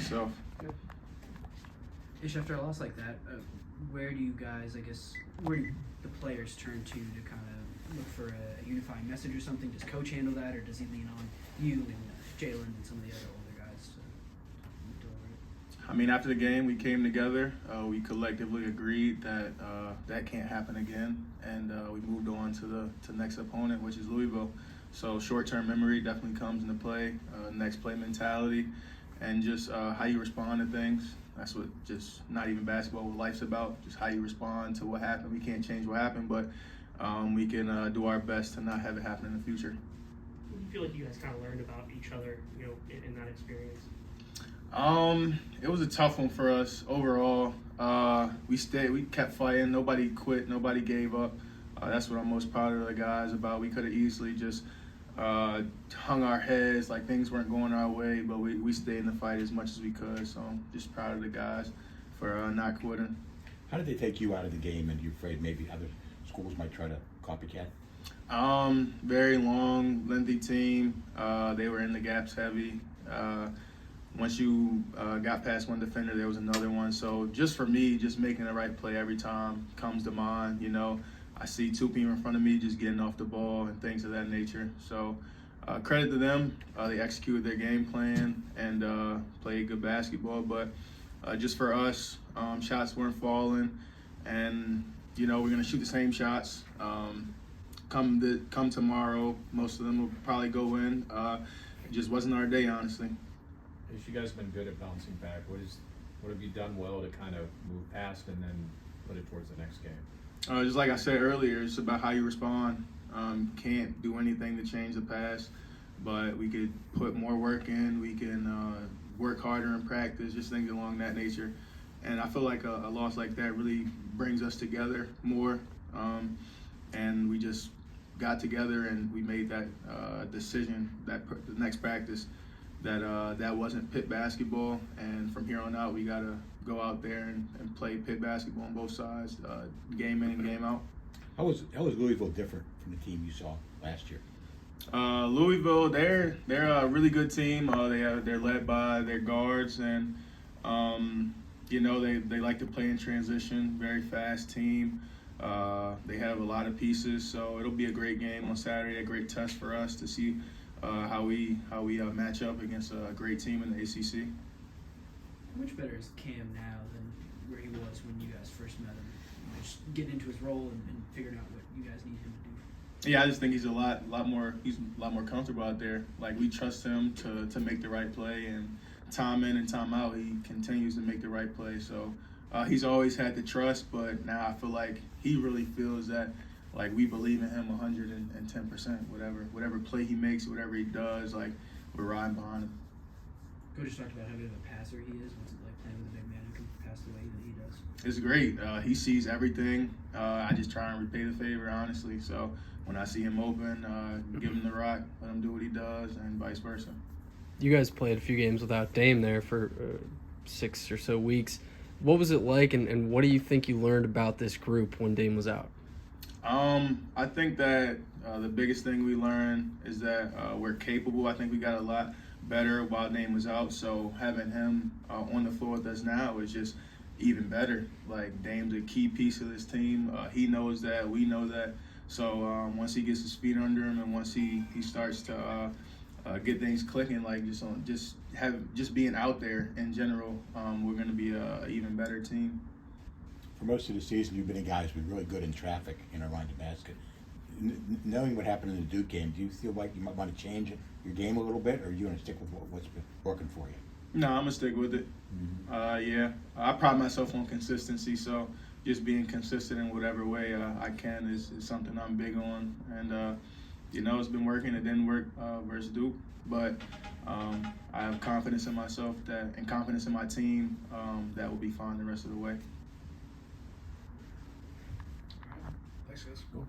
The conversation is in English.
yourself. Ish, after a loss like that, where do you guys, where do the players turn to kind of look for a unifying message or something? Does Coach handle that, or does he lean on you and Jalen and some of the other older guys to deliver it? I mean, after the game, we came together. We collectively agreed that that can't happen again, and we moved on to the next opponent, which is Louisville. So short-term memory definitely comes into play, next play mentality, and just how you respond to things. That's what just not even basketball, what life's about, just how you respond to what happened. We can't change what happened, but we can do our best to not have it happen in the future. What do you feel like you guys kind of learned about each other, in that experience? It was a tough one for us overall. We kept fighting. Nobody quit. Nobody gave up. That's what I'm most proud of the guys about. We could have easily just hung our heads like things weren't going our way, but we stayed in the fight as much as we could. So I'm just proud of the guys for not quitting. How did they take you out of the game, and you afraid maybe other schools might try to copycat? Very long, lengthy team. They were in the gaps heavy. Once you got past one defender, there was another one. So just for me, just making the right play every time comes to mind. I see two people in front of me just getting off the ball and things of that nature. So credit to them. They executed their game plan and played good basketball. But just for us, shots weren't falling. And, we're going to shoot the same shots. Come tomorrow, most of them will probably go in. It just wasn't our day, honestly. You guys have been good at bouncing back. What have you done well to kind of move past and then put it towards the next game? Just like I said earlier, it's about how you respond. Can't do anything to change the past, but we could put more work in. We can work harder in practice, just things along that nature. And I feel like a loss like that really brings us together more. And we just got together and we made that decision that the next practice that wasn't Pitt basketball, and from here on out we got to go out there and play Pitt basketball on both sides, game in and game out. How was Louisville different from the team you saw last year? Louisville, they're a really good team. They're led by their guards, and they like to play in transition. Very fast team. They have a lot of pieces, so it'll be a great game on Saturday. A great test for us to see how we match up against a great team in the ACC. How much better is Cam now than where he was when you guys first met him? Just getting into his role and figuring out what you guys need him to do. Yeah, I just think he's a lot more comfortable out there. Like, we trust him to make the right play, and time in and time out, he continues to make the right play. So he's always had the trust, but now I feel like he really feels that, like, we believe in him 110%. Whatever play he makes, whatever he does, like, we're riding behind him. Coach just talked about how good of a passer he is. What's it like playing with a big man who can pass the way that he does? It's great. He sees everything. I just try and repay the favor, honestly. So when I see him open, give him the rock, let him do what he does, and vice versa. You guys played a few games without Dame there for 6 or so weeks. What was it like, and what do you think you learned about this group when Dame was out? I think that the biggest thing we learned is that we're capable. I think we got a lot better while Dame was out, so having him on the floor with us now is just even better. Like, Dame's a key piece of this team. He knows that, we know that. So once he gets his feet under him and once he starts to get things clicking, like just being out there in general, we're going to be an even better team. For most of the season, you've been a guy who's been really good in traffic, around the basket. Knowing what happened in the Duke game, do you feel like you might want to change your game a little bit, or are you going to stick with what's been working for you? No, I'm going to stick with it. Yeah, I pride myself on consistency, so just being consistent in whatever way I can is something I'm big on. And, it's been working. It didn't work versus Duke, but I have confidence in myself and confidence in my team that will be fine the rest of the way. Thanks, guys. Cool.